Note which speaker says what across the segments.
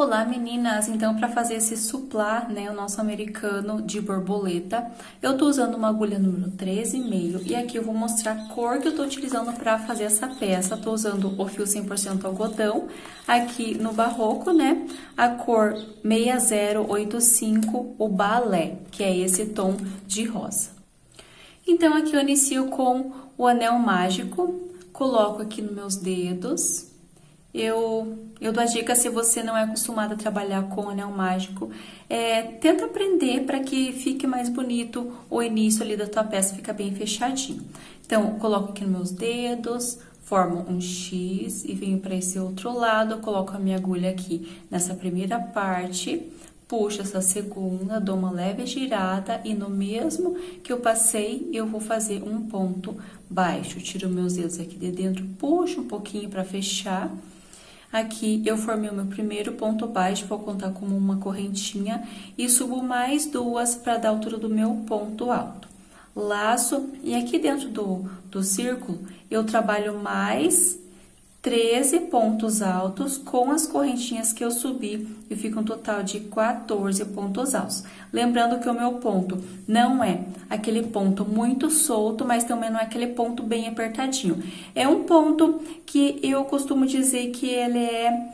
Speaker 1: Olá meninas, então para fazer esse suplá, né, o nosso americano de borboleta, eu tô usando uma agulha número 13,5 e aqui eu vou mostrar a cor que eu tô utilizando para fazer essa peça. Tô usando o fio 100% algodão, aqui no barroco, né, a cor 6085, o balé, que é esse tom de rosa. Então aqui eu inicio com o anel mágico, coloco aqui nos meus dedos. Eu dou a dica, se você não é acostumada a trabalhar com anel mágico, tenta aprender para que fique mais bonito o início ali da tua peça, fica bem fechadinho. Então, coloco aqui nos meus dedos, formo um X e venho para esse outro lado, coloco a minha agulha aqui nessa primeira parte, puxo essa segunda, dou uma leve girada e no mesmo que eu passei, eu vou fazer um ponto baixo. Tiro meus dedos aqui de dentro, puxo um pouquinho para fechar. Aqui eu formei o meu primeiro ponto baixo, vou contar como uma correntinha e subo mais duas para dar a altura do meu ponto alto. Laço, e aqui dentro do círculo eu trabalho mais 13 pontos altos com as correntinhas que eu subi e fica um total de 14 pontos altos. Lembrando que o meu ponto não é aquele ponto muito solto, mas também não é aquele ponto bem apertadinho. É um ponto que eu costumo dizer que ele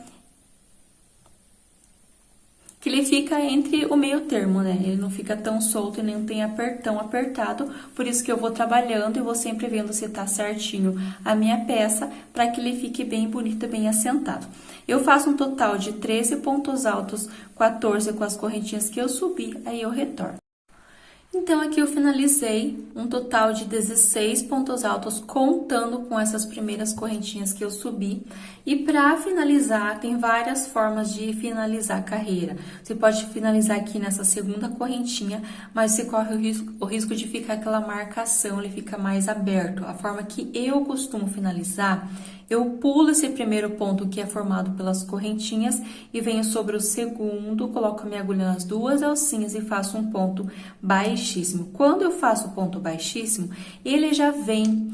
Speaker 1: fica entre o meio termo, né? Ele não fica tão solto e nem tem tão apertado, por isso que eu vou trabalhando e vou sempre vendo se tá certinho a minha peça, para que ele fique bem bonito e bem assentado. Eu faço um total de 13 pontos altos, 14 com as correntinhas que eu subi, aí eu retorno. Então, aqui eu finalizei um total de 16 pontos altos, contando com essas primeiras correntinhas que eu subi. E para finalizar, tem várias formas de finalizar a carreira. Você pode finalizar aqui nessa segunda correntinha, mas você corre o risco de ficar aquela marcação, ele fica mais aberto. A forma que eu costumo finalizar, eu pulo esse primeiro ponto que é formado pelas correntinhas e venho sobre o segundo, coloco a minha agulha nas duas alcinhas e faço um ponto baixíssimo. Quando eu faço o ponto baixíssimo, ele já vem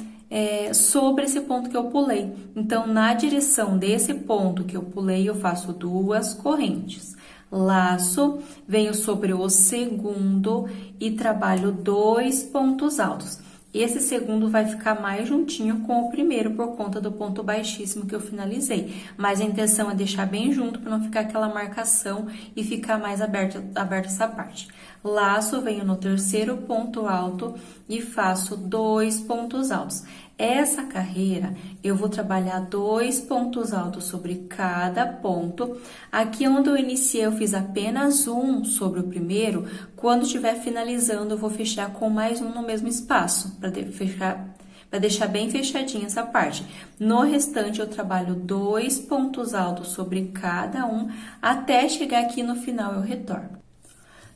Speaker 1: sobre esse ponto que eu pulei. Então, na direção desse ponto que eu pulei, eu faço duas correntes. Laço, venho sobre o segundo e trabalho 2 pontos altos. Esse segundo vai ficar mais juntinho com o primeiro por conta do ponto baixíssimo que eu finalizei. Mas a intenção é deixar bem junto para não ficar aquela marcação e ficar mais aberta essa parte. Laço, venho no terceiro ponto alto e faço 2 pontos altos. Essa carreira, eu vou trabalhar 2 pontos altos sobre cada ponto. Aqui onde eu iniciei, eu fiz apenas um sobre o primeiro. Quando estiver finalizando, eu vou fechar com mais um no mesmo espaço, para deixar bem fechadinha essa parte. No restante, eu trabalho 2 pontos altos sobre cada um, até chegar aqui no final, eu retorno.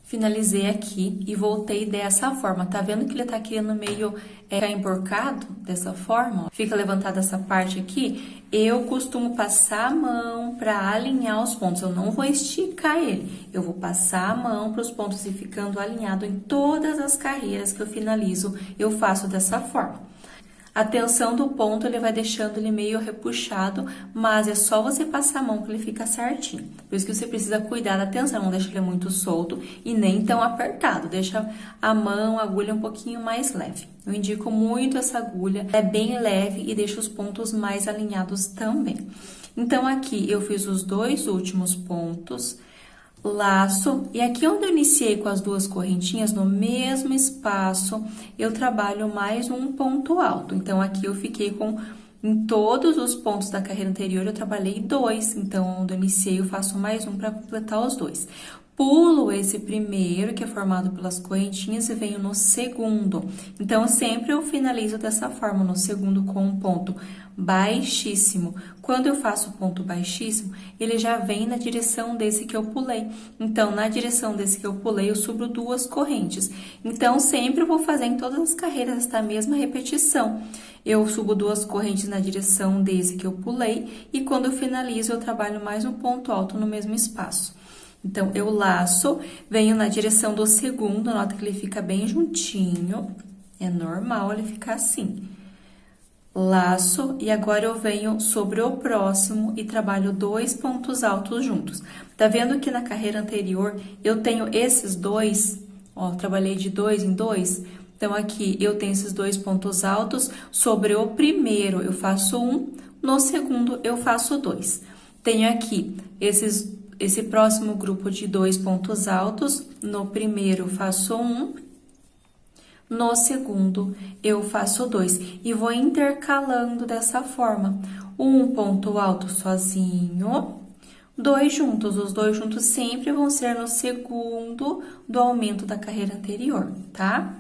Speaker 1: Finalizei aqui e voltei dessa forma. Tá vendo que ele tá querendo meio ficar emborcado? Dessa forma, ó. Fica levantada essa parte aqui. Eu costumo passar a mão para alinhar os pontos. Eu não vou esticar ele. Eu vou passar a mão para os pontos e ficando alinhado em todas as carreiras que eu finalizo, eu faço dessa forma. A tensão do ponto, ele vai deixando ele meio repuxado, mas é só você passar a mão que ele fica certinho. Por isso que você precisa cuidar da tensão, não deixa ele muito solto e nem tão apertado. Deixa a mão, a agulha um pouquinho mais leve. Eu indico muito essa agulha, é bem leve e deixa os pontos mais alinhados também. Então, aqui eu fiz os 2 últimos pontos, laço, e aqui onde eu iniciei com as duas correntinhas, no mesmo espaço, eu trabalho mais um ponto alto. Então, aqui eu fiquei em todos os pontos da carreira anterior, eu trabalhei 2. Então, onde eu iniciei, eu faço mais um para completar os 2. Pulo esse primeiro, que é formado pelas correntinhas, e venho no segundo. Então, sempre eu finalizo dessa forma, no segundo com um ponto baixíssimo. Quando eu faço ponto baixíssimo, ele já vem na direção desse que eu pulei. Então, na direção desse que eu pulei, eu subo 2 correntes. Então, sempre eu vou fazer em todas as carreiras esta mesma repetição. Eu subo 2 correntes na direção desse que eu pulei e quando eu finalizo, eu trabalho mais um ponto alto no mesmo espaço. Então, eu laço, venho na direção do segundo, nota que ele fica bem juntinho, é normal ele ficar assim. laço, e agora eu venho sobre o próximo e trabalho 2 pontos altos juntos. Tá vendo que na carreira anterior eu tenho esses dois, ó, trabalhei de 2 em 2, então aqui eu tenho esses 2 pontos altos, sobre o primeiro eu faço 1, no segundo eu faço 2. Tenho aqui esse próximo grupo de 2 pontos altos, no primeiro eu faço 1, no segundo, eu faço 2 e vou intercalando dessa forma. Um ponto alto sozinho, 2 juntos. Os 2 juntos sempre vão ser no segundo do aumento da carreira anterior, tá?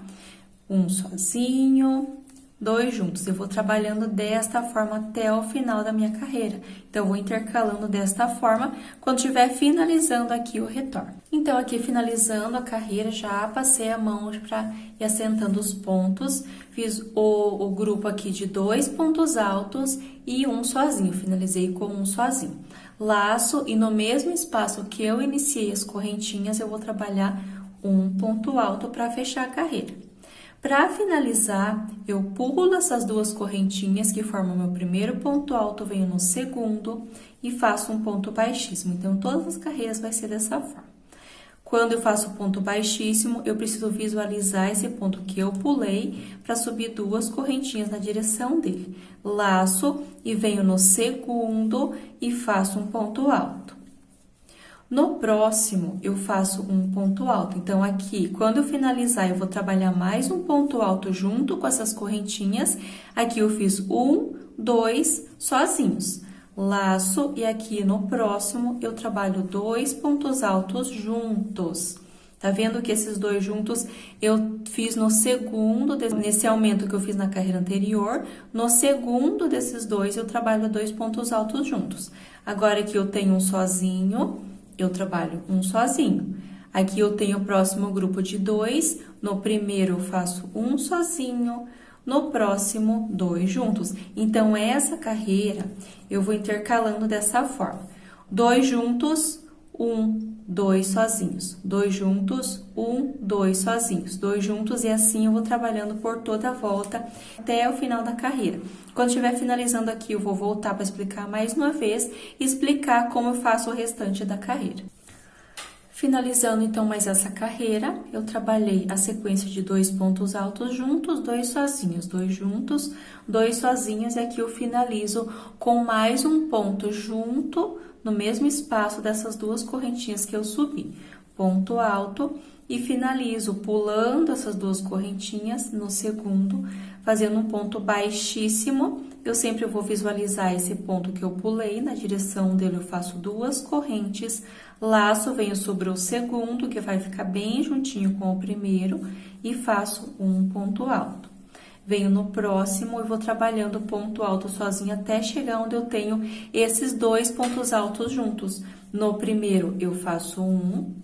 Speaker 1: Um sozinho, 2 juntos. Eu vou trabalhando desta forma até o final da minha carreira. Então, eu vou intercalando desta forma quando estiver finalizando aqui o retorno. Então, aqui finalizando a carreira, já passei a mão para ir assentando os pontos. Fiz o grupo aqui de 2 pontos altos e um sozinho. Finalizei com um sozinho. Laço, e no mesmo espaço que eu iniciei as correntinhas, eu vou trabalhar um ponto alto para fechar a carreira. Para finalizar, eu pulo essas duas correntinhas que formam meu primeiro ponto alto, venho no segundo e faço um ponto baixíssimo. Então, todas as carreiras vai ser dessa forma. Quando eu faço ponto baixíssimo, eu preciso visualizar esse ponto que eu pulei para subir duas correntinhas na direção dele. Laço e venho no segundo e faço um ponto alto. No próximo, eu faço um ponto alto. Então, aqui, quando eu finalizar, eu vou trabalhar mais um ponto alto junto com essas correntinhas. Aqui, eu fiz 1, 2 sozinhos. Laço, e aqui no próximo, eu trabalho 2 pontos altos juntos. Tá vendo que esses 2 juntos eu fiz no segundo, nesse aumento que eu fiz na carreira anterior, no segundo desses 2 eu trabalho 2 pontos altos juntos. Agora, aqui eu tenho um sozinho, eu trabalho um sozinho. Aqui eu tenho o próximo grupo de 2, no primeiro eu faço um sozinho, no próximo 2 juntos. Então, essa carreira eu vou intercalando dessa forma. 2 juntos, 1, 2 sozinhos. 2 juntos, 1, 2 sozinhos. 2 juntos, e assim eu vou trabalhando por toda a volta até o final da carreira. Quando estiver finalizando aqui, eu vou voltar para explicar mais uma vez e explicar como eu faço o restante da carreira. Finalizando, então, mais essa carreira, eu trabalhei a sequência de 2 pontos altos juntos, 2 sozinhos, 2 juntos, 2 sozinhos, e aqui eu finalizo com mais um ponto junto no mesmo espaço dessas duas correntinhas que eu subi. Ponto alto e finalizo pulando essas duas correntinhas no segundo, fazendo um ponto baixíssimo. Eu sempre vou visualizar esse ponto que eu pulei, na direção dele eu faço 2 correntes, laço, venho sobre o segundo, que vai ficar bem juntinho com o primeiro, e faço um ponto alto. Venho no próximo e vou trabalhando ponto alto sozinho até chegar onde eu tenho esses 2 pontos altos juntos. No primeiro eu faço um,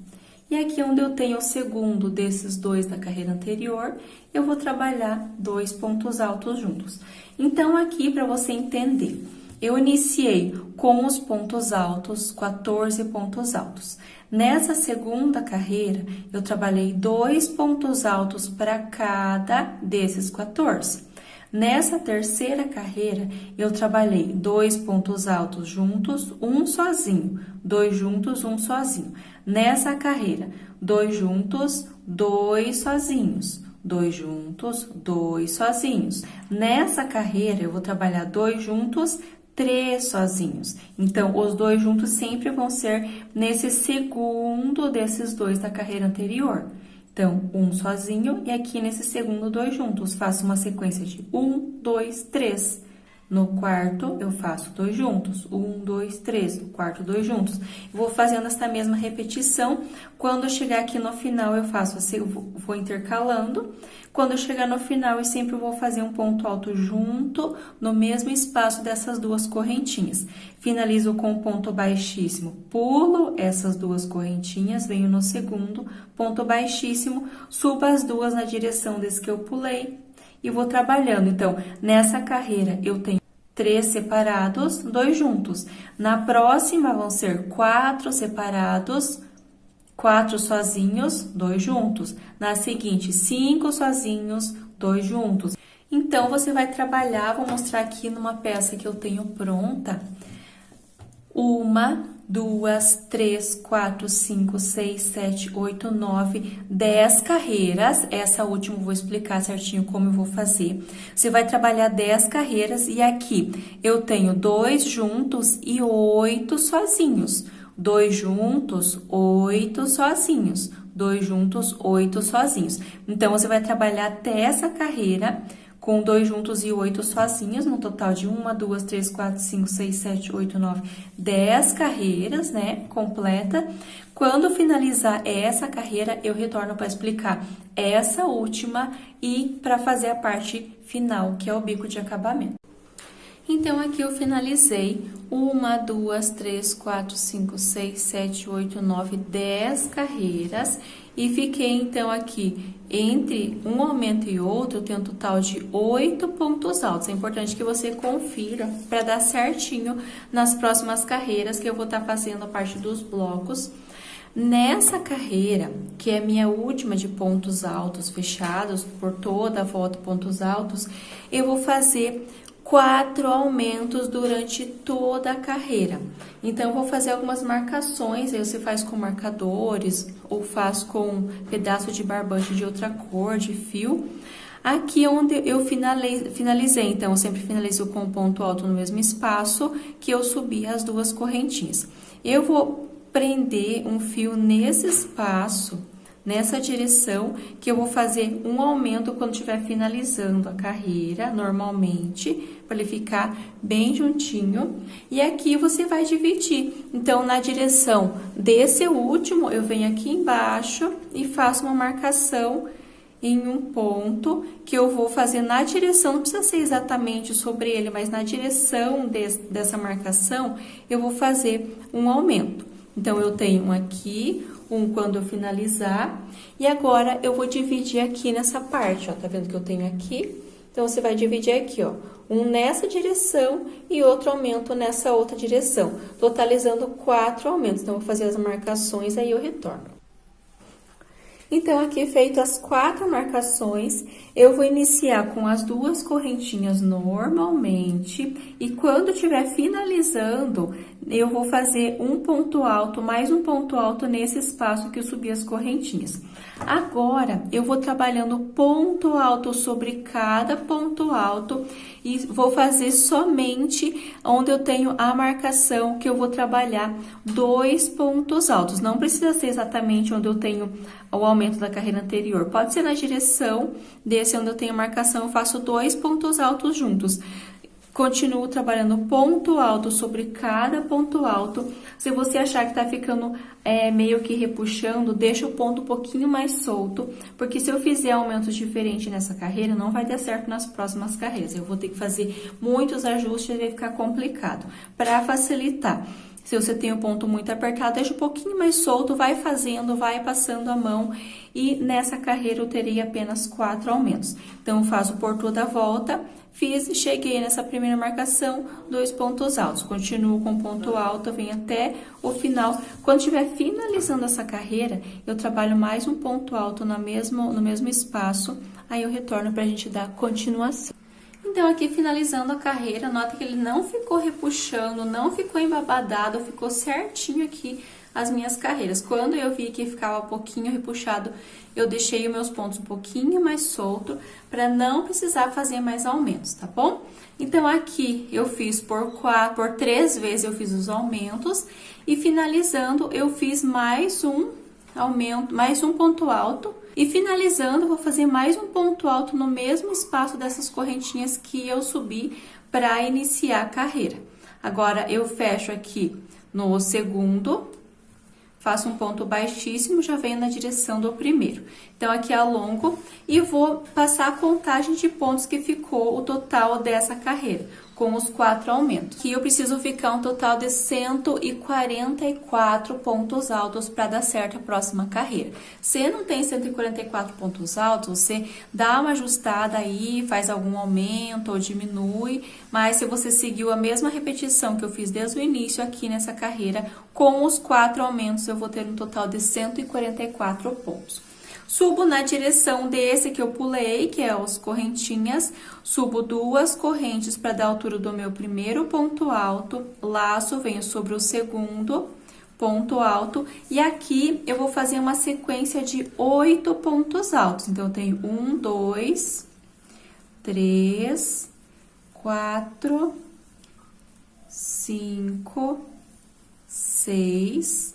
Speaker 1: e aqui onde eu tenho o segundo desses 2 da carreira anterior, eu vou trabalhar 2 pontos altos juntos. Então, aqui, para você entender, eu iniciei com os pontos altos, 14 pontos altos. Nessa segunda carreira, eu trabalhei 2 pontos altos para cada desses 14. Nessa terceira carreira, eu trabalhei 2 pontos altos juntos, um sozinho, 2 juntos, um sozinho. Nessa carreira, 2 juntos, 2 sozinhos, 2 juntos, 2 sozinhos. Nessa carreira, eu vou trabalhar 2 juntos, 3 sozinhos. Então, os 2 juntos sempre vão ser nesse segundo desses 2 da carreira anterior. Então, um sozinho e aqui nesse segundo 2 juntos. Faço uma sequência de 1, 2, 3. No quarto, eu faço 2 juntos. 1, 2, 3. No quarto, 2 juntos. Vou fazendo essa mesma repetição. Quando eu chegar aqui no final, eu faço assim, vou intercalando. Quando eu chegar no final, eu sempre vou fazer um ponto alto junto, no mesmo espaço dessas duas correntinhas. Finalizo com um ponto baixíssimo. Pulo essas duas correntinhas, venho no segundo, ponto baixíssimo, subo as duas na direção desse que eu pulei e vou trabalhando. Então, nessa carreira, eu tenho 3 separados, 2 juntos. Na próxima, vão ser 4 separados, 4 sozinhos, 2 juntos. Na seguinte, 5 sozinhos, 2 juntos. Então, você vai trabalhar, vou mostrar aqui numa peça que eu tenho pronta. 1, 2, 3, 4, 5, 6, 7, 8, 9, 10 carreiras. Essa última eu vou explicar certinho como eu vou fazer. Você vai trabalhar 10 carreiras e aqui eu tenho 2 juntos e 8 sozinhos. 2 juntos, 8 sozinhos. 2 juntos, 8 sozinhos. Então, você vai trabalhar até essa carreira com 2 juntos e 8 sozinhos, no total de 1, 2, 3, 4, 5, 6, 7, 8, 9, 10 carreiras, né, completa. Quando finalizar essa carreira, eu retorno para explicar essa última e para fazer a parte final, que é o bico de acabamento. Então, aqui eu finalizei 1, 2, 3, 4, 5, 6, 7, 8, 9, 10 carreiras e fiquei, então, aqui entre um aumento e outro, eu tenho um total de 8 pontos altos. É importante que você confira para dar certinho nas próximas carreiras que eu vou estar fazendo a parte dos blocos. Nessa carreira, que é minha última de pontos altos fechados, por toda a volta pontos altos, eu vou fazer 4 aumentos durante toda a carreira. Então, eu vou fazer algumas marcações, aí você faz com marcadores ou faz com pedaço de barbante de outra cor, de fio. Aqui onde eu finalizei, então, eu sempre finalizo com um ponto alto no mesmo espaço que eu subi as 2 correntinhas. Eu vou prender um fio nesse espaço, nessa direção, que eu vou fazer um aumento quando estiver finalizando a carreira, normalmente, para ele ficar bem juntinho. E aqui você vai dividir. Então, na direção desse último, eu venho aqui embaixo e faço uma marcação em um ponto que eu vou fazer na direção, não precisa ser exatamente sobre ele, mas na direção dessa marcação, eu vou fazer um aumento. Então, eu tenho um aqui, um quando eu finalizar, e agora eu vou dividir aqui nessa parte, ó, tá vendo que eu tenho aqui? Então, você vai dividir aqui, ó, um nessa direção e outro aumento nessa outra direção, totalizando 4 aumentos. Então, eu vou fazer as marcações, aí eu retorno. Então, aqui feito as 4 marcações, eu vou iniciar com as 2 correntinhas normalmente, e quando estiver finalizando, eu vou fazer um ponto alto, mais um ponto alto nesse espaço que eu subi as correntinhas. Agora, eu vou trabalhando ponto alto sobre cada ponto alto e vou fazer somente onde eu tenho a marcação que eu vou trabalhar 2 pontos altos. Não precisa ser exatamente onde eu tenho o aumento da carreira anterior. Pode ser na direção desse onde eu tenho a marcação, eu faço 2 pontos altos juntos. Continuo trabalhando ponto alto sobre cada ponto alto. Se você achar que tá ficando meio que repuxando, deixa o ponto um pouquinho mais solto, porque se eu fizer aumentos diferentes nessa carreira, não vai dar certo nas próximas carreiras. Eu vou ter que fazer muitos ajustes e vai ficar complicado. Para facilitar, se você tem o ponto muito apertado, deixa um pouquinho mais solto, vai fazendo, vai passando a mão. E nessa carreira eu terei apenas 4 aumentos. Então, eu faço por toda a volta, fiz e cheguei nessa primeira marcação, 2 pontos altos. Continuo com ponto alto, venho até o final. Quando estiver finalizando essa carreira, eu trabalho mais um ponto alto no mesmo espaço, aí eu retorno para a gente dar continuação. Então, aqui finalizando a carreira, nota que ele não ficou repuxando, não ficou embabadado, ficou certinho aqui as minhas carreiras. Quando eu vi que ficava um pouquinho repuxado, eu deixei os meus pontos um pouquinho mais solto, para não precisar fazer mais aumentos, tá bom? Então, aqui eu fiz por 3 vezes eu fiz os aumentos, e finalizando eu fiz mais um aumento, mais um ponto alto, e finalizando, vou fazer mais um ponto alto no mesmo espaço dessas correntinhas que eu subi para iniciar a carreira. Agora, eu fecho aqui no segundo, faço um ponto baixíssimo, já venho na direção do primeiro. Então, aqui alongo e vou passar a contagem de pontos que ficou o total dessa carreira, com os 4 aumentos. Aqui eu preciso ficar um total de 144 pontos altos para dar certo a próxima carreira. Se não tem 144 pontos altos, você dá uma ajustada aí, faz algum aumento ou diminui, mas se você seguiu a mesma repetição que eu fiz desde o início aqui nessa carreira, com os 4 aumentos eu vou ter um total de 144 pontos. Subo na direção desse que eu pulei, que é as correntinhas, subo 2 correntes para dar a altura do meu primeiro ponto alto, laço, venho sobre o segundo ponto alto, e aqui eu vou fazer uma sequência de 8 pontos altos. Então, eu tenho 1, 2, 3, 4, 5, 6,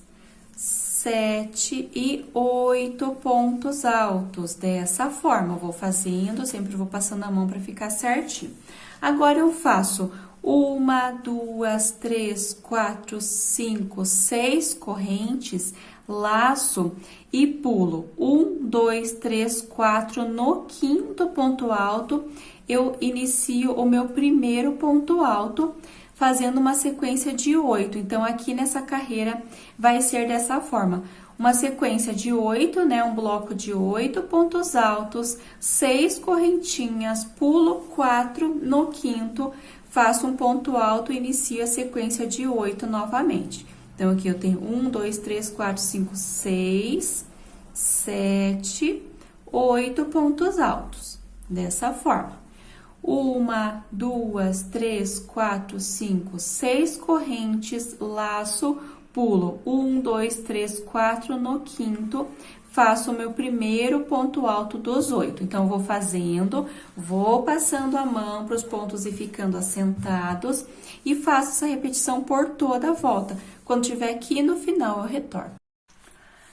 Speaker 1: 7 e 8 pontos altos. Dessa forma, eu vou fazendo, sempre vou passando a mão para ficar certinho. Agora, eu faço 1, 2, 3, 4, 5, 6 correntes, laço e pulo 1, 2, 3, 4. No quinto ponto alto, eu inicio o meu primeiro ponto alto, fazendo uma sequência de 8. Então, aqui nessa carreira vai ser dessa forma. Uma sequência de 8, né? Um bloco de 8 pontos altos, 6 correntinhas, pulo 4 no quinto, faço um ponto alto e inicio a sequência de 8 novamente. Então, aqui eu tenho 1, 2, 3, 4, 5, 6, 7, 8 pontos altos. Dessa forma. 1, 2, 3, 4, 5, 6 correntes, laço, pulo 1, 2, 3, 4 no quinto, faço o meu primeiro ponto alto dos 8. Então, vou fazendo, vou passando a mão para os pontos e ficando assentados e faço essa repetição por toda a volta. Quando tiver aqui no final, eu retorno.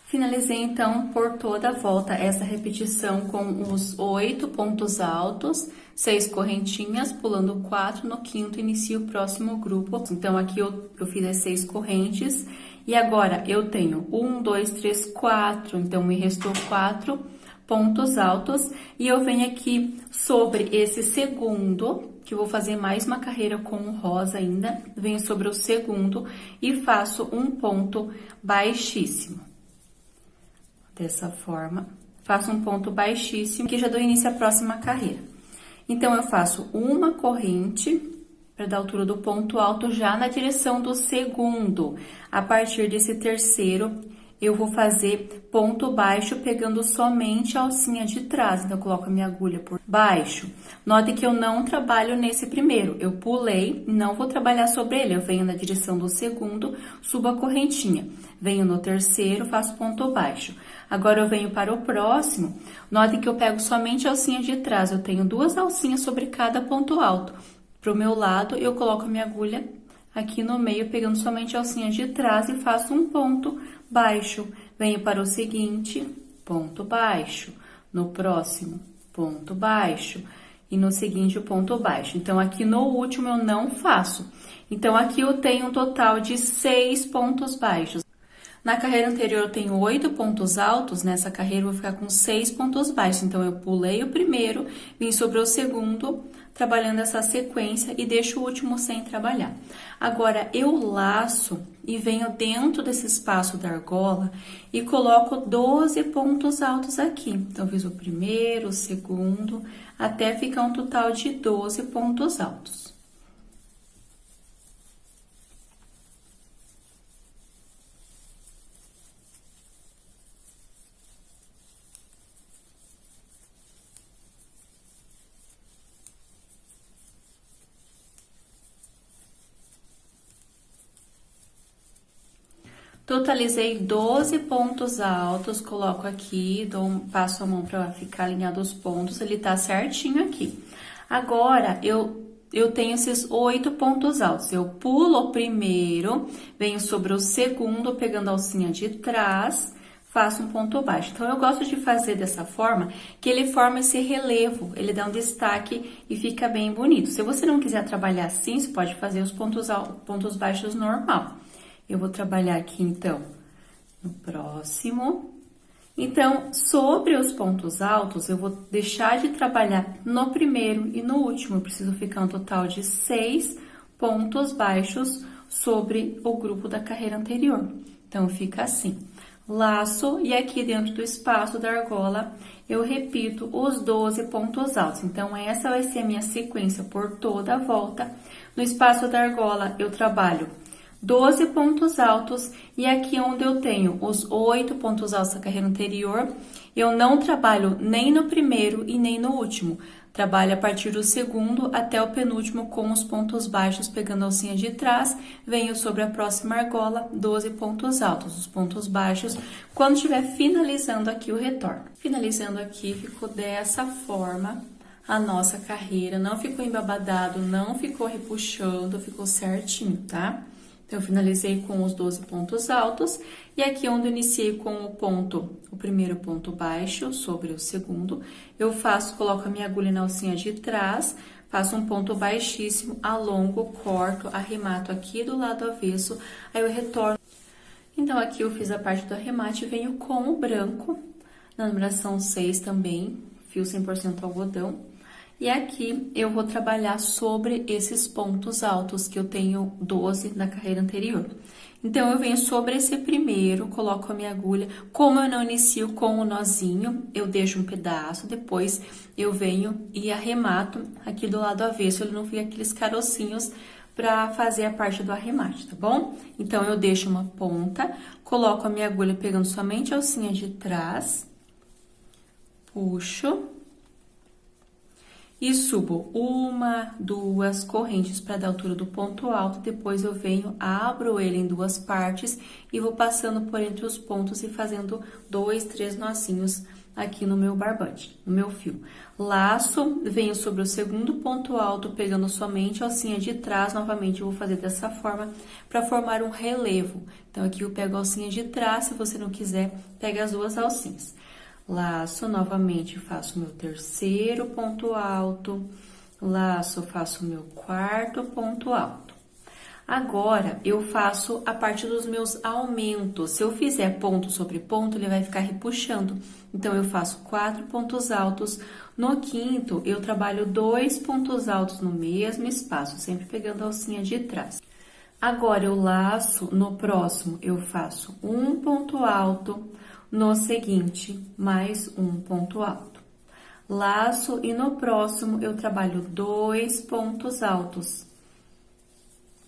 Speaker 1: Finalizei, então, por toda a volta essa repetição com os 8 pontos altos, 6 correntinhas, pulando 4 no quinto, inicio o próximo grupo. Então, aqui eu fiz as 6 correntes e agora eu tenho 1, 2, 3, 4, então me restou 4 pontos altos e eu venho aqui sobre esse segundo, que eu vou fazer mais uma carreira com o rosa ainda, venho sobre o segundo e faço um ponto baixíssimo. Dessa forma, faço um ponto baixíssimo, que já dou início à próxima carreira. Então, eu faço uma corrente para dar a altura do ponto alto já na direção do segundo. A partir desse terceiro, eu vou fazer ponto baixo pegando somente a alcinha de trás. Então, eu coloco a minha agulha por baixo. Note que eu não trabalho nesse primeiro. Eu pulei, não vou trabalhar sobre ele. Eu venho na direção do segundo, subo a correntinha. Venho no terceiro, faço ponto baixo. Agora, eu venho para o próximo. Note que eu pego somente a alcinha de trás. Eu tenho 2 alcinhas sobre cada ponto alto. Pro meu lado, eu coloco a minha agulha aqui no meio, pegando somente a alcinha de trás e faço um ponto baixo. Venho para o seguinte, ponto baixo. No próximo, ponto baixo. E no seguinte, o ponto baixo. Então, aqui no último, eu não faço. Então, aqui eu tenho um total de 6 pontos baixos. Na carreira anterior, eu tenho 8 pontos altos, nessa carreira eu vou ficar com 6 pontos baixos. Então, eu pulei o primeiro, vim sobre o segundo, trabalhando essa sequência e deixo o último sem trabalhar. Agora, eu laço e venho dentro desse espaço da argola e coloco 12 pontos altos aqui. Então, eu fiz o primeiro, o segundo, até ficar um total de 12 pontos altos. Totalizei 12 pontos altos, coloco aqui, passo a mão para ficar alinhado os pontos, ele tá certinho aqui. Agora, eu tenho esses 8 pontos altos, eu pulo o primeiro, venho sobre o segundo, pegando a alcinha de trás, faço um ponto baixo. Então, eu gosto de fazer dessa forma, que ele forma esse relevo, ele dá um destaque e fica bem bonito. Se você não quiser trabalhar assim, você pode fazer os pontos baixos normal. Eu vou trabalhar aqui, então, no próximo. Então, sobre os pontos altos, eu vou deixar de trabalhar no primeiro e no último. Eu preciso ficar um total de 6 pontos baixos sobre o grupo da carreira anterior. Então, fica assim. Laço, e aqui dentro do espaço da argola, eu repito os 12 pontos altos. Então, essa vai ser a minha sequência por toda a volta. No espaço da argola, eu trabalho 12 pontos altos, e aqui onde eu tenho os 8 pontos altos da carreira anterior, eu não trabalho nem no primeiro e nem no último. Trabalho a partir do segundo até o penúltimo com os pontos baixos, pegando a alcinha de trás, venho sobre a próxima argola, 12 pontos altos. Os pontos baixos, quando estiver finalizando aqui o retorno. Finalizando aqui, ficou dessa forma a nossa carreira, não ficou embabadado, não ficou repuxando, ficou certinho, tá? Então, eu finalizei com os 12 pontos altos, e aqui onde eu iniciei com o primeiro ponto baixo sobre o segundo, eu coloco a minha agulha na alcinha de trás, faço um ponto baixíssimo, alongo, corto, arremato aqui do lado avesso, aí eu retorno. Então, aqui eu fiz a parte do arremate, venho com o branco, na numeração 6 também, fio 100% algodão. E aqui eu vou trabalhar sobre esses pontos altos, que eu tenho 12 na carreira anterior. Então, eu venho sobre esse primeiro, coloco a minha agulha. Como eu não inicio com o nozinho, eu deixo um pedaço, depois eu venho e arremato aqui do lado avesso, ele não fica aqueles carocinhos para fazer a parte do arremate, tá bom? Então, eu deixo uma ponta, coloco a minha agulha pegando somente a alcinha de trás, puxo. E subo 1, 2 correntes para dar altura do ponto alto, depois eu venho, abro ele em 2 partes e vou passando por entre os pontos e fazendo 2, 3 nozinhos aqui no meu barbante, no meu fio. Laço, venho sobre o segundo ponto alto, pegando somente a alcinha de trás, novamente eu vou fazer dessa forma para formar um relevo. Então, aqui eu pego a alcinha de trás, se você não quiser, pega as 2 alcinhas. Laço, novamente faço meu terceiro ponto alto, laço, faço meu quarto ponto alto. Agora, eu faço a parte dos meus aumentos. Se eu fizer ponto sobre ponto, ele vai ficar repuxando. Então, eu faço 4 pontos altos. No quinto, eu trabalho 2 pontos altos no mesmo espaço, sempre pegando a alcinha de trás. Agora, eu laço, no próximo, eu faço 1 ponto alto. No seguinte, mais 1 ponto alto. Laço e no próximo eu trabalho 2 pontos altos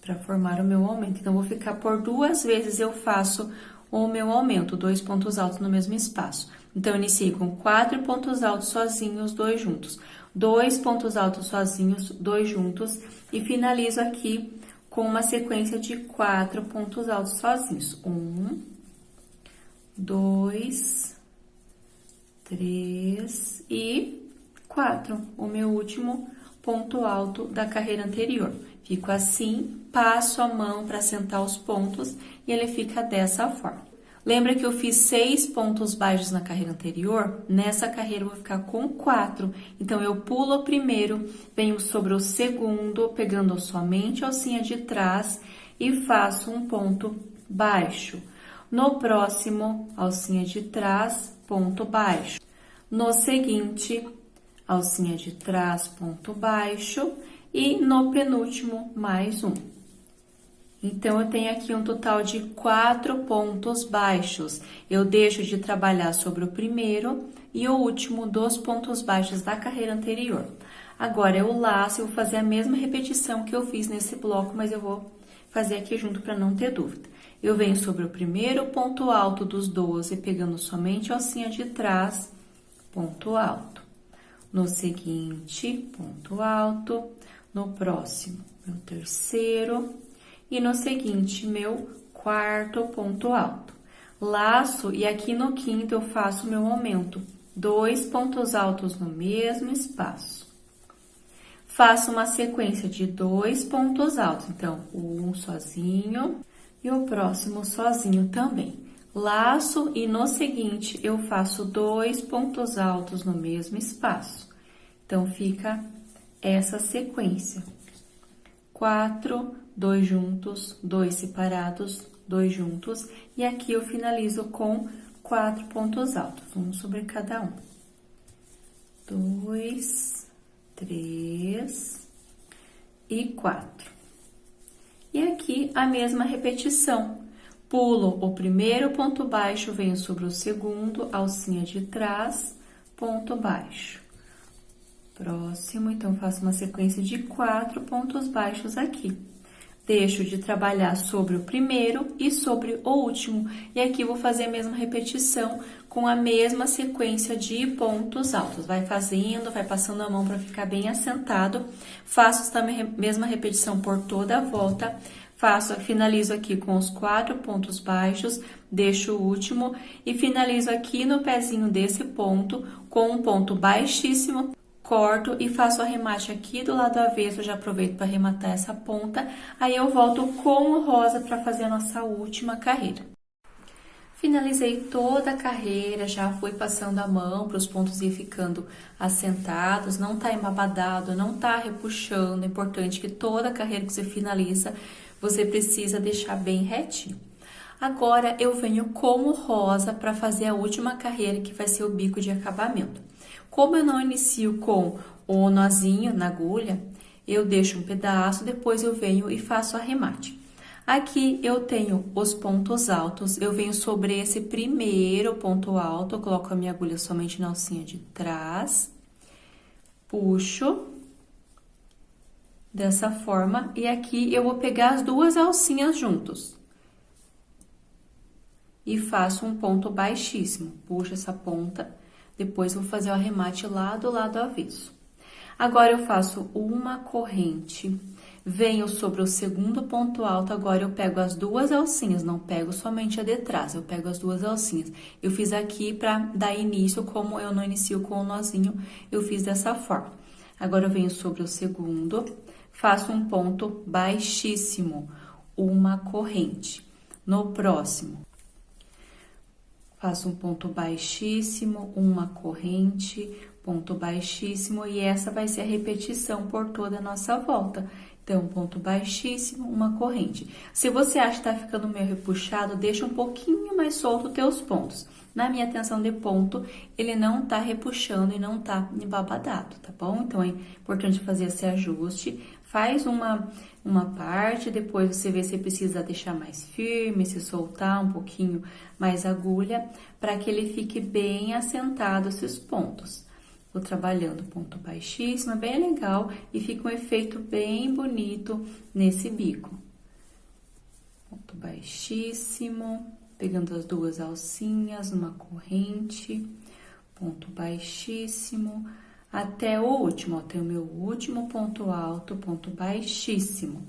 Speaker 1: para formar o meu aumento. Então, vou ficar por 2 vezes eu faço o meu aumento, 2 pontos altos no mesmo espaço. Então, eu iniciei com 4 pontos altos sozinhos, 2 juntos. 2 pontos altos sozinhos, 2 juntos. E finalizo aqui com uma sequência de 4 pontos altos sozinhos. 1, 2, 3 e 4, o meu último ponto alto da carreira anterior. Fico assim, passo a mão para sentar os pontos e ele fica dessa forma. Lembra que eu fiz 6 pontos baixos na carreira anterior? Nessa carreira eu vou ficar com 4. Então, eu pulo o primeiro, venho sobre o segundo, pegando somente a alcinha de trás e faço um ponto baixo. No próximo, alcinha de trás, ponto baixo. No seguinte, alcinha de trás, ponto baixo. E no penúltimo, mais 1. Então, eu tenho aqui um total de 4 pontos baixos. Eu deixo de trabalhar sobre o primeiro e o último dos pontos baixos da carreira anterior. Agora, eu laço, eu vou fazer a mesma repetição que eu fiz nesse bloco, mas eu vou fazer aqui junto para não ter dúvida. Eu venho sobre o primeiro ponto alto dos 12, pegando somente a alcinha de trás, ponto alto. No seguinte, ponto alto. No próximo, meu terceiro. E no seguinte, meu quarto ponto alto. Laço e aqui no quinto eu faço meu aumento. 2 pontos altos no mesmo espaço. Faço uma sequência de 2 pontos altos. Então, um sozinho e o próximo sozinho também. Laço e no seguinte eu faço 2 pontos altos no mesmo espaço. Então, fica essa sequência. 4, 2 juntos, 2 separados, 2 juntos. E aqui eu finalizo com 4 pontos altos, um sobre cada um. 2, 3 e 4. E aqui a mesma repetição. Pulo o primeiro ponto baixo, venho sobre o segundo, alcinha de trás, ponto baixo. Próximo, então, faço uma sequência de 4 pontos baixos aqui. deixo de trabalhar sobre o primeiro e sobre o último. E aqui vou fazer a mesma repetição com a mesma sequência de pontos altos. Vai fazendo, vai passando a mão para ficar bem assentado. Faço essa mesma repetição por toda a volta. Finalizo aqui com os 4 pontos baixos, deixo o último e finalizo aqui no pezinho desse ponto com um ponto baixíssimo. Corto e faço o arremate aqui do lado avesso, já aproveito para arrematar essa ponta. Aí eu volto com o rosa para fazer a nossa última carreira. Finalizei toda a carreira, já fui passando a mão para os pontos ir ficando assentados, não tá embabadado, não tá repuxando. É importante que toda a carreira que você finaliza, você precisa deixar bem retinho. Agora eu venho com o rosa para fazer a última carreira, que vai ser o bico de acabamento. Como eu não inicio com o nozinho na agulha, eu deixo um pedaço, depois eu venho e faço o arremate. Aqui eu tenho os pontos altos, eu venho sobre esse primeiro ponto alto, eu coloco a minha agulha somente na alcinha de trás, puxo dessa forma, e aqui eu vou pegar as duas alcinhas juntos. E faço um ponto baixíssimo, puxo essa ponta, depois vou fazer o arremate lá do lado avesso. Agora, eu faço uma corrente, venho sobre o segundo ponto alto, agora eu pego as duas alcinhas, não pego somente a de trás, eu pego as duas alcinhas. Eu fiz aqui para dar início, como eu não inicio com o nozinho, eu fiz dessa forma. Agora, eu venho sobre o segundo, faço um ponto baixíssimo, uma corrente. No próximo, faço um ponto baixíssimo, uma corrente, ponto baixíssimo, e essa vai ser a repetição por toda a nossa volta. Então, ponto baixíssimo, uma corrente. Se você acha que tá ficando meio repuxado, deixa um pouquinho mais solto os teus pontos. Na minha tensão de ponto, ele não tá repuxando e não tá embabadado, tá bom? Então, é importante fazer esse ajuste. Faz uma parte, depois você vê se precisa deixar mais firme, se soltar um pouquinho mais a agulha, para que ele fique bem assentado esses pontos. Vou trabalhando ponto baixíssimo, é bem legal e fica um efeito bem bonito nesse bico. Ponto baixíssimo, pegando as duas alcinhas, uma corrente, ponto baixíssimo, até o último, ó, tem o meu último ponto alto, ponto baixíssimo.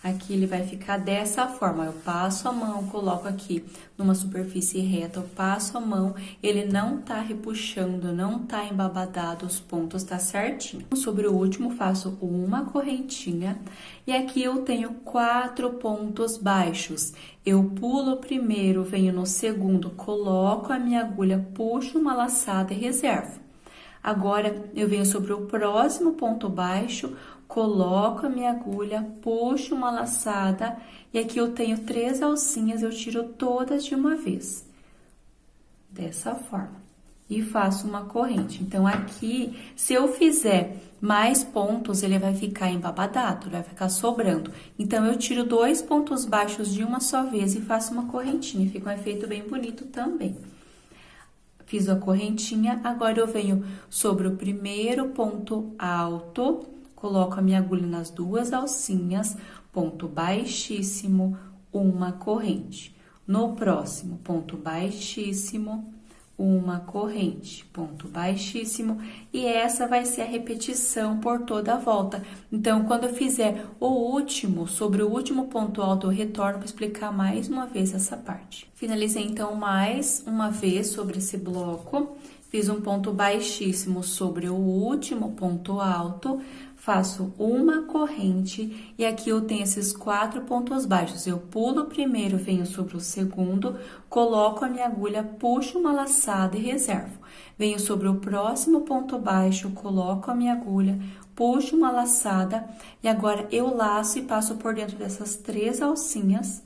Speaker 1: Aqui ele vai ficar dessa forma, eu passo a mão, coloco aqui numa superfície reta, eu passo a mão, ele não tá repuxando, não tá embabadado, os pontos tá certinho. Sobre o último, faço uma correntinha e aqui eu tenho 4 pontos baixos. Eu pulo o primeiro, venho no segundo, coloco a minha agulha, puxo uma laçada e reservo. Agora, eu venho sobre o próximo ponto baixo, coloco a minha agulha, puxo uma laçada e aqui eu tenho 3 alcinhas, eu tiro todas de uma vez. Dessa forma. E faço uma corrente. Então, aqui, se eu fizer mais pontos, ele vai ficar embabadado, vai ficar sobrando. Então, eu tiro 2 pontos baixos de uma só vez e faço uma correntinha. Fica um efeito bem bonito também. Fiz a correntinha, agora eu venho sobre o primeiro ponto alto, coloco a minha agulha nas duas alcinhas, ponto baixíssimo, uma corrente. No próximo, ponto baixíssimo, uma corrente, ponto baixíssimo, e essa vai ser a repetição por toda a volta. Então, quando eu fizer o último, sobre o último ponto alto, eu retorno para explicar mais uma vez essa parte. Finalizei, então, mais uma vez sobre esse bloco, fiz um ponto baixíssimo sobre o último ponto alto, faço uma corrente e aqui eu tenho esses 4 pontos baixos. Eu pulo o primeiro, venho sobre o segundo, coloco a minha agulha, puxo uma laçada e reservo. Venho sobre o próximo ponto baixo, coloco a minha agulha, puxo uma laçada e agora eu laço e passo por dentro dessas 3 alcinhas,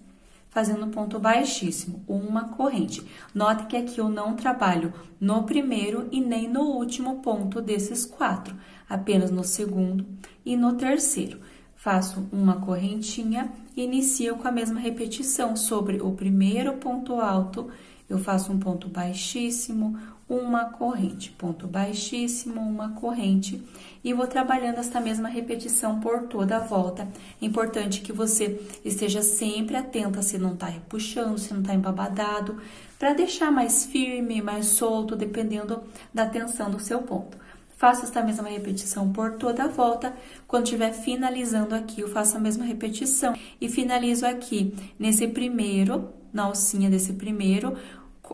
Speaker 1: fazendo ponto baixíssimo, uma corrente. Note que aqui eu não trabalho no primeiro e nem no último ponto desses 4, apenas no segundo e no terceiro. Faço uma correntinha e inicio com a mesma repetição sobre o primeiro ponto alto, Eu faço um ponto baixíssimo, uma corrente, ponto baixíssimo, uma corrente, e vou trabalhando esta mesma repetição por toda a volta. É importante que você esteja sempre atenta se não tá repuxando, se não tá embabadado, para deixar mais firme, mais solto, dependendo da tensão do seu ponto. Faço esta mesma repetição por toda a volta. Quando estiver finalizando aqui, eu faço a mesma repetição e finalizo aqui nesse primeiro, na alcinha desse primeiro,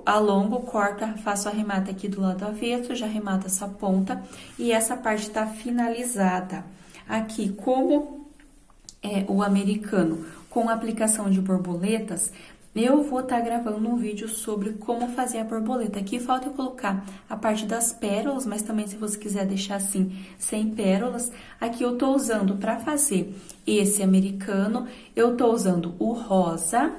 Speaker 1: alongo, corto, faço a remata aqui do lado avesso, já arremato essa ponta e essa parte tá finalizada. Aqui, como é o americano com aplicação de borboletas, eu vou estar gravando um vídeo sobre como fazer a borboleta. Aqui falta eu colocar a parte das pérolas, mas também se você quiser deixar assim, sem pérolas. Aqui eu tô usando para fazer esse americano, eu tô usando o rosa,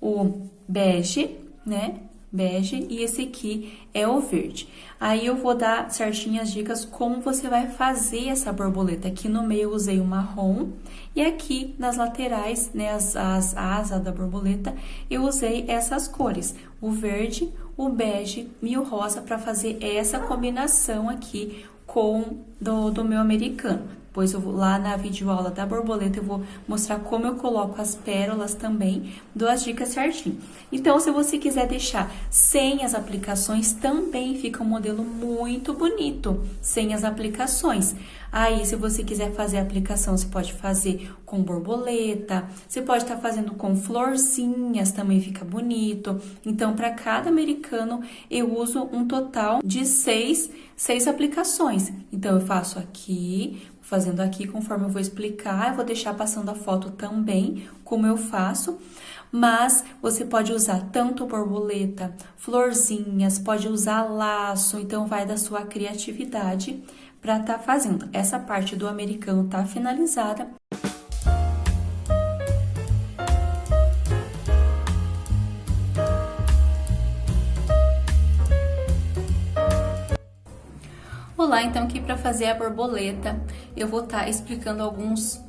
Speaker 1: o bege, né? Bege, e esse aqui é o verde. Aí eu vou dar certinhas dicas como você vai fazer essa borboleta. Aqui no meio eu usei o marrom e aqui nas laterais, né, as asas da borboleta, eu usei essas cores, o verde, o bege e o rosa para fazer essa combinação aqui com do meu americano. Depois eu vou lá na videoaula da borboleta, eu vou mostrar como eu coloco as pérolas também, dou as dicas certinho. Então, se você quiser deixar sem as aplicações, também fica um modelo muito bonito, sem as aplicações. Aí, se você quiser fazer a aplicação, você pode fazer com borboleta, você pode estar fazendo com florzinhas, também fica bonito. Então, para cada americano, eu uso um total de seis aplicações. Então, eu faço aqui, fazendo aqui conforme eu vou explicar, eu vou deixar passando a foto também, como eu faço, mas você pode usar tanto borboleta, florzinhas, pode usar laço, então vai da sua criatividade para estar fazendo. Essa parte do americano tá finalizada. Olá, então aqui para fazer a borboleta, eu vou estar explicando alguns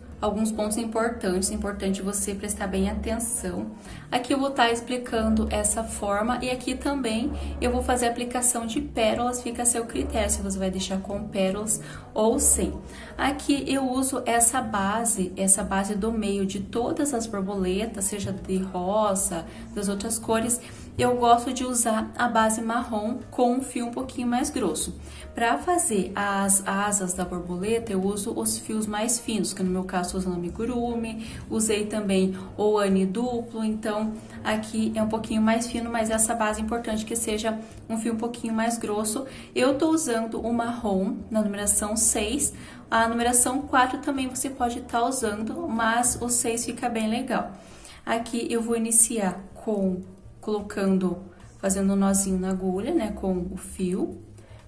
Speaker 1: pontos importantes, é importante você prestar bem atenção. Aqui eu vou estar explicando essa forma e aqui também eu vou fazer a aplicação de pérolas, fica a seu critério, se você vai deixar com pérolas ou sem. Aqui eu uso essa base do meio de todas as borboletas, seja de rosa, das outras cores, eu gosto de usar a base marrom com um fio um pouquinho mais grosso. Para fazer as asas da borboleta, eu uso os fios mais finos, que no meu caso estou usando amigurumi, usei também o ani duplo, então aqui é um pouquinho mais fino, mas essa base é importante que seja um fio um pouquinho mais grosso. Eu tô usando o marrom na numeração 6, a numeração 4 também você pode estar usando, mas o 6 fica bem legal. Aqui eu vou iniciar fazendo um nozinho na agulha, né, com o fio,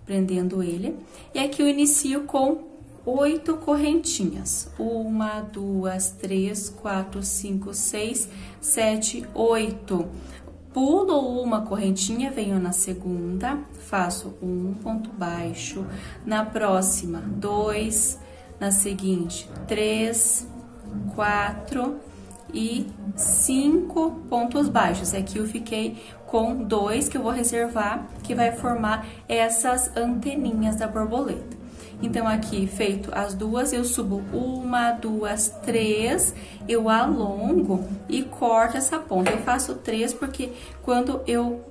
Speaker 1: prendendo ele. E aqui eu inicio com 8 correntinhas. 1, 2, 3, 4, 5, 6, 7, 8. Pulo uma correntinha, venho na segunda, faço um ponto baixo. Na próxima, 2. Na seguinte, 3, 4 e 5 pontos baixos. Aqui eu fiquei com 2 que eu vou reservar, que vai formar essas anteninhas da borboleta. Então, aqui, feito as duas, eu subo 1, 2, 3, eu alongo e corto essa ponta. Eu faço 3 porque quando eu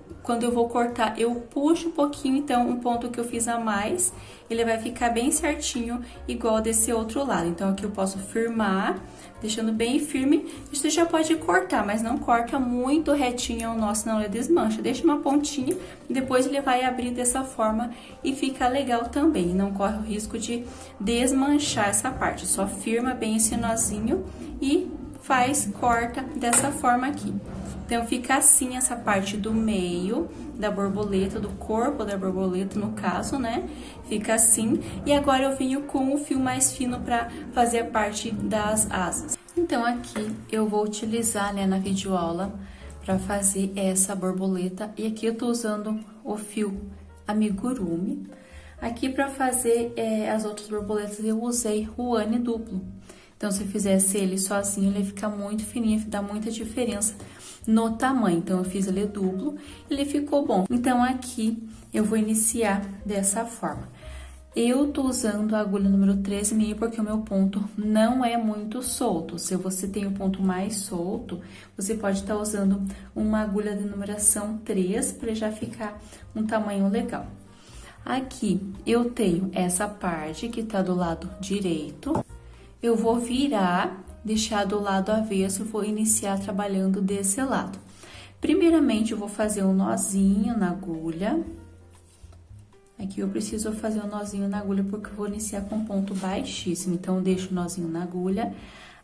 Speaker 1: vou cortar, eu puxo um pouquinho, então, um ponto que eu fiz a mais, ele vai ficar bem certinho, igual desse outro lado. Então, aqui eu posso firmar, deixando bem firme. Você já pode cortar, mas não corta muito retinho o nó, senão ele desmancha. Deixa uma pontinha, depois ele vai abrir dessa forma e fica legal também. Não corre o risco de desmanchar essa parte. Só firma bem esse nozinho e corta dessa forma aqui. Então, fica assim essa parte do meio da borboleta, do corpo da borboleta, no caso, né? Fica assim. E agora eu venho com o fio mais fino para fazer a parte das asas. Então, aqui eu vou utilizar, né, na videoaula para fazer essa borboleta. E aqui eu tô usando o fio amigurumi. Aqui para fazer as outras borboletas eu usei o ani duplo. Então, se eu fizesse ele sozinho, ele fica muito fininho, dá muita diferença no tamanho. Então, eu fiz ele duplo, ele ficou bom. Então, aqui eu vou iniciar dessa forma. Eu tô usando a agulha número 13,5 porque o meu ponto não é muito solto. Se você tem o ponto mais solto, você pode estar usando uma agulha de numeração 3 para já ficar um tamanho legal. Aqui eu tenho essa parte que tá do lado direito. Eu vou virar, deixar do lado avesso, vou iniciar trabalhando desse lado. Primeiramente, eu vou fazer um nozinho na agulha. Aqui eu preciso fazer um nozinho na agulha porque eu vou iniciar com ponto baixíssimo. Então, eu deixo o nozinho na agulha.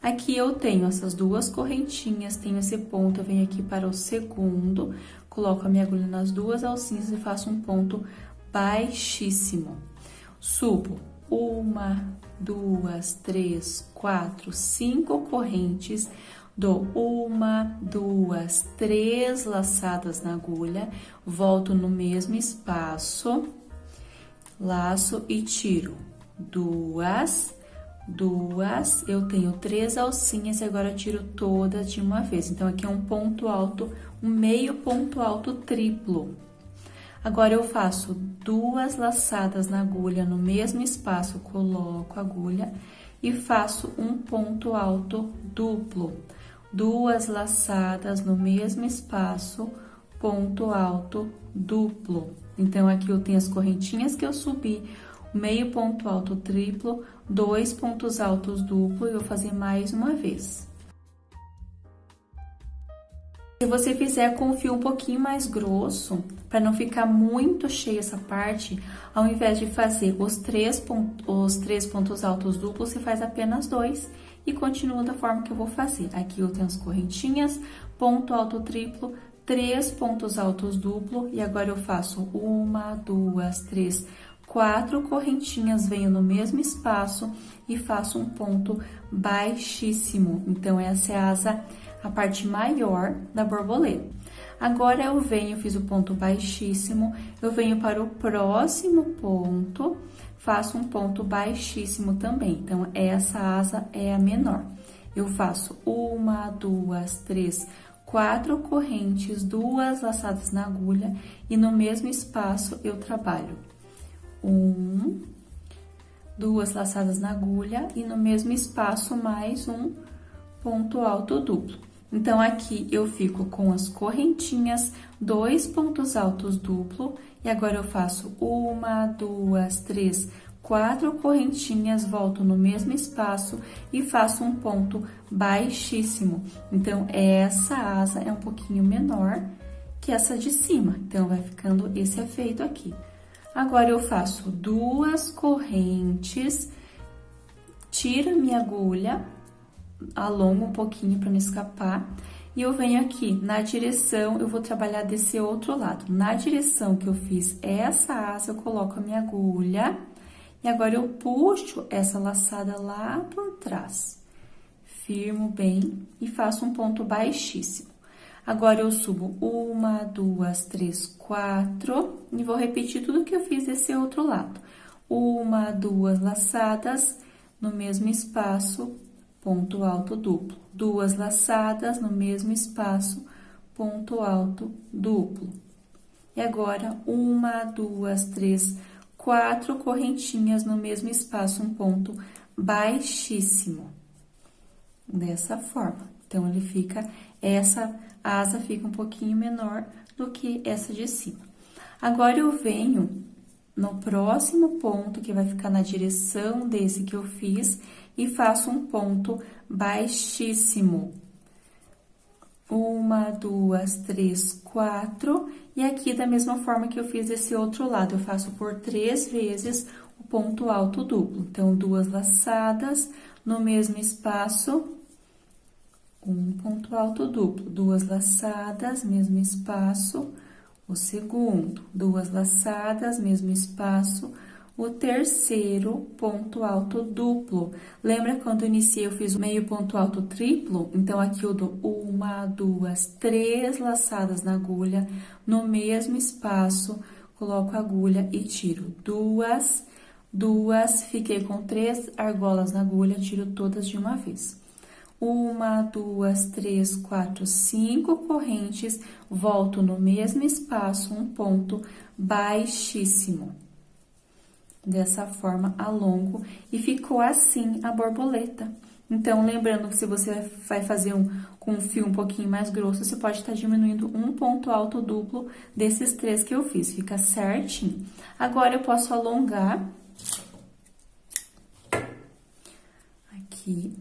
Speaker 1: Aqui eu tenho essas duas correntinhas, tenho esse ponto, eu venho aqui para o segundo, coloco a minha agulha nas duas alcinhas e faço um ponto baixíssimo. Subo 1, 2, 3, 4, 5 correntes, dou 1, 2, 3 laçadas na agulha, volto no mesmo espaço, laço e tiro 2, eu tenho 3 alcinhas e agora tiro todas de uma vez. Então, aqui é um ponto alto, um meio ponto alto triplo. Agora, eu faço 2 laçadas na agulha no mesmo espaço, coloco a agulha e faço um ponto alto duplo. 2 laçadas no mesmo espaço, ponto alto duplo. Então, aqui eu tenho as correntinhas que eu subi, meio ponto alto triplo, 2 pontos altos duplo e eu vou fazer mais uma vez. Se você fizer com o fio um pouquinho mais grosso, para não ficar muito cheia essa parte, ao invés de fazer os três pontos altos duplos, você faz apenas 2 e continua da forma que eu vou fazer. Aqui eu tenho as correntinhas, ponto alto triplo, 3 pontos altos duplo e agora eu faço 1, 2, 3, 4 correntinhas, venho no mesmo espaço e faço um ponto baixíssimo. Então, essa é a asa, a parte maior da borboleta. Agora, eu venho, fiz o ponto baixíssimo, eu venho para o próximo ponto, faço um ponto baixíssimo também. Então, essa asa é a menor. Eu faço 1, 2, 3, 4 correntes, 2 laçadas na agulha e no mesmo espaço eu trabalho 2 laçadas na agulha e no mesmo espaço mais um ponto alto duplo. Então, aqui eu fico com as correntinhas, 2 pontos altos duplo e agora eu faço 1, 2, 3, 4 correntinhas, volto no mesmo espaço e faço um ponto baixíssimo. Então, essa asa é um pouquinho menor que essa de cima, então, vai ficando esse efeito aqui. Agora, eu faço 2 correntes, tiro minha agulha, alongo um pouquinho para não escapar, e eu venho aqui na direção, eu vou trabalhar desse outro lado. Na direção que eu fiz essa asa, eu coloco a minha agulha, e agora eu puxo essa laçada lá por trás. Firmo bem e faço um ponto baixíssimo. Agora, eu subo 1, 2, 3, 4 e vou repetir tudo que eu fiz desse outro lado. 1, 2 laçadas no mesmo espaço, ponto alto duplo. 2 laçadas no mesmo espaço, ponto alto duplo. E agora, 1, 2, 3, 4 correntinhas no mesmo espaço, um ponto baixíssimo. Dessa forma. Então, ele fica, essa asa fica um pouquinho menor do que essa de cima. Agora, eu venho no próximo ponto, que vai ficar na direção desse que eu fiz, e faço um ponto baixíssimo. 1, 2, 3, 4, e aqui da mesma forma que eu fiz esse outro lado, eu faço por 3 vezes o ponto alto duplo. Então, 2 laçadas no mesmo espaço, um ponto alto duplo, 2 laçadas, mesmo espaço, o segundo, 2 laçadas, mesmo espaço, o terceiro ponto alto duplo. Lembra quando eu iniciei, eu fiz o meio ponto alto triplo? Então, aqui eu dou 1, 2, 3 laçadas na agulha, no mesmo espaço, coloco a agulha e tiro 2, fiquei com 3 argolas na agulha, tiro todas de uma vez. 1, 2, 3, 4, 5 correntes, volto no mesmo espaço, um ponto baixíssimo. Dessa forma, alongo e ficou assim a borboleta. Então, lembrando que se você vai fazer com um fio um pouquinho mais grosso, você pode estar diminuindo um ponto alto duplo desses 3 que eu fiz, fica certinho. Agora, eu posso alongar aqui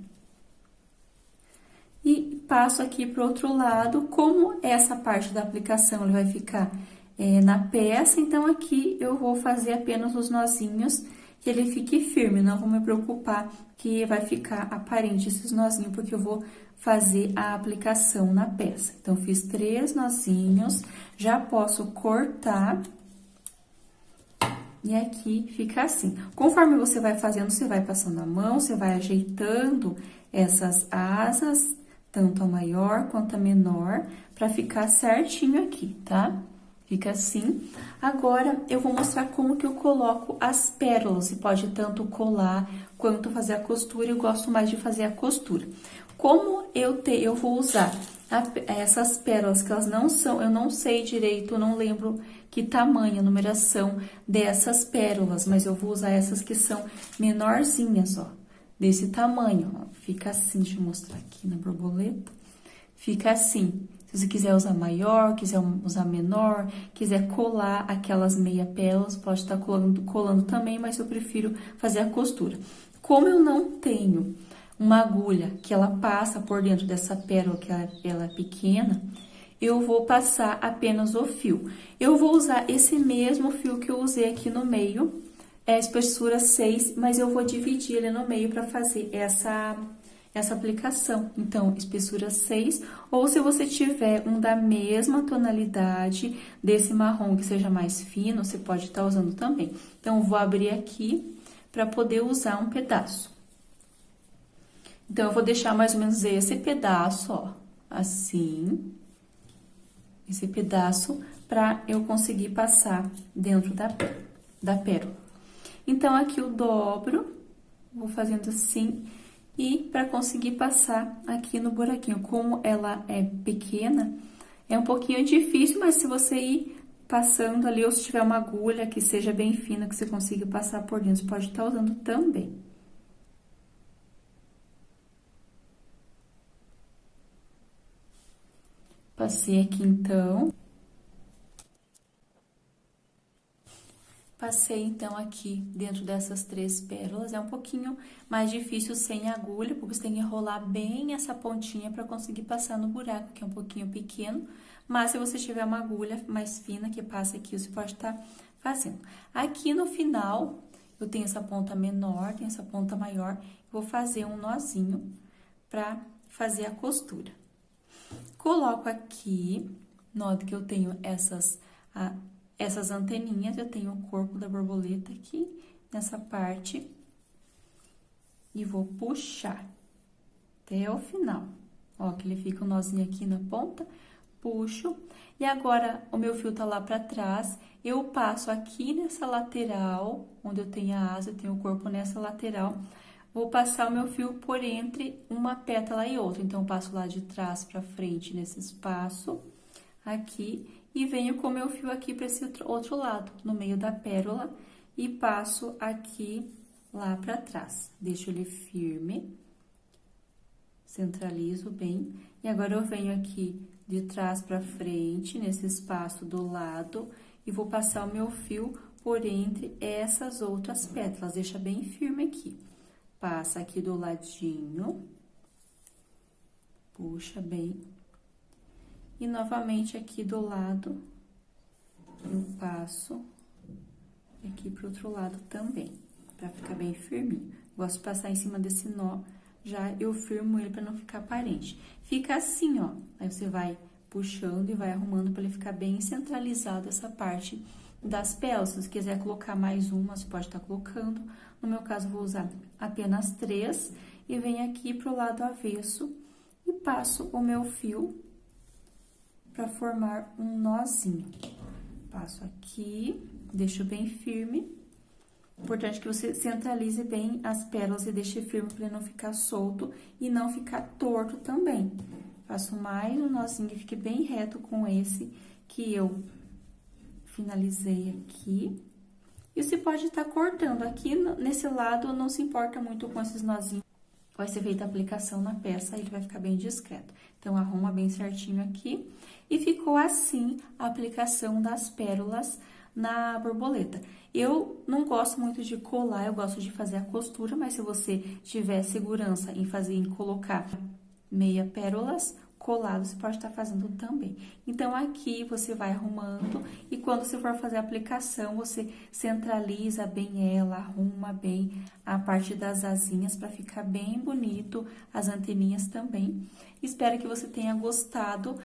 Speaker 1: e passo aqui pro outro lado. Como essa parte da aplicação ele vai ficar na peça, então aqui eu vou fazer apenas os nozinhos que ele fique firme, não vou me preocupar que vai ficar aparente esses nozinhos, porque eu vou fazer a aplicação na peça. Então, fiz 3 nozinhos, já posso cortar. E aqui fica assim. Conforme você vai fazendo, você vai passando a mão, você vai ajeitando essas asas, tanto a maior quanto a menor, pra ficar certinho aqui, tá? Fica assim. Agora, eu vou mostrar como que eu coloco as pérolas. Você pode tanto colar quanto fazer a costura. Eu gosto mais de fazer a costura. Como eu vou usar essas pérolas, que elas não são, eu não sei direito, não lembro que tamanho, numeração dessas pérolas, mas eu vou usar essas que são menorzinhas, ó, desse tamanho, ó. Fica assim, deixa eu mostrar aqui na borboleta. Fica assim. Se você quiser usar maior, quiser usar menor, quiser colar aquelas meia pérolas, pode estar colando também, mas eu prefiro fazer a costura. Como eu não tenho uma agulha que ela passa por dentro dessa pérola, que ela é pequena, eu vou passar apenas o fio. Eu vou usar esse mesmo fio que eu usei aqui no meio, é a espessura 6, mas eu vou dividir ele no meio para fazer essa aplicação. Então, espessura 6, ou se você tiver um da mesma tonalidade desse marrom que seja mais fino, você pode estar usando também. Então, eu vou abrir aqui para poder usar um pedaço. Então, eu vou deixar mais ou menos esse pedaço, ó, assim, esse pedaço, para eu conseguir passar dentro da pérola. Então, aqui eu dobro, vou fazendo assim, e para conseguir passar aqui no buraquinho. Como ela é pequena, é um pouquinho difícil, mas se você ir passando ali, ou se tiver uma agulha que seja bem fina, que você consiga passar por dentro, você pode estar usando também. Passei aqui, então. Passei, então, aqui dentro dessas 3 pérolas. É um pouquinho mais difícil sem agulha, porque você tem que enrolar bem essa pontinha para conseguir passar no buraco, que é um pouquinho pequeno. Mas, se você tiver uma agulha mais fina que passa aqui, você pode estar fazendo. Aqui no final, eu tenho essa ponta menor, tenho essa ponta maior. Vou fazer um nozinho para fazer a costura. Coloco aqui, nota que eu tenho essas anteninhas, eu tenho o corpo da borboleta aqui, nessa parte, e vou puxar até o final. Ó, que ele fica um nozinho aqui na ponta, puxo, e agora o meu fio tá lá pra trás, eu passo aqui nessa lateral, onde eu tenho a asa, eu tenho o corpo nessa lateral, vou passar o meu fio por entre uma pétala e outra. Então, eu passo lá de trás pra frente nesse espaço, aqui, e venho com o meu fio aqui para esse outro lado, no meio da pérola, e passo aqui lá pra trás. Deixo ele firme, centralizo bem, e agora eu venho aqui de trás pra frente, nesse espaço do lado, e vou passar o meu fio por entre essas outras pétalas, deixa bem firme aqui. Passa aqui do ladinho, puxa bem. E novamente aqui do lado, eu passo aqui pro outro lado também, pra ficar bem firminho. Gosto de passar em cima desse nó, já eu firmo ele pra não ficar aparente. Fica assim, ó, aí você vai puxando e vai arrumando pra ele ficar bem centralizado essa parte das pérolas. Se você quiser colocar mais uma, você pode estar colocando. No meu caso, vou usar apenas 3 e venho aqui pro lado avesso e passo o meu fio para formar um nozinho. Passo aqui, deixo bem firme Importante que você centralize bem as pérolas e deixe firme para ele não ficar solto e não ficar torto também. Faço mais um nozinho que fique bem reto com esse que eu finalizei aqui. E você pode estar cortando aqui nesse lado, não se importa muito com esses nozinhos. Vai ser feita a aplicação na peça, ele vai ficar bem discreto. Então, arruma bem certinho aqui. E ficou assim a aplicação das pérolas na borboleta. Eu não gosto muito de colar, eu gosto de fazer a costura, mas se você tiver segurança em fazer, em colocar meia pérolas colado, você pode estar fazendo também. Então, aqui você vai arrumando e quando você for fazer a aplicação, você centraliza bem ela, arruma bem a parte das asinhas para ficar bem bonito, as anteninhas também. Espero que você tenha gostado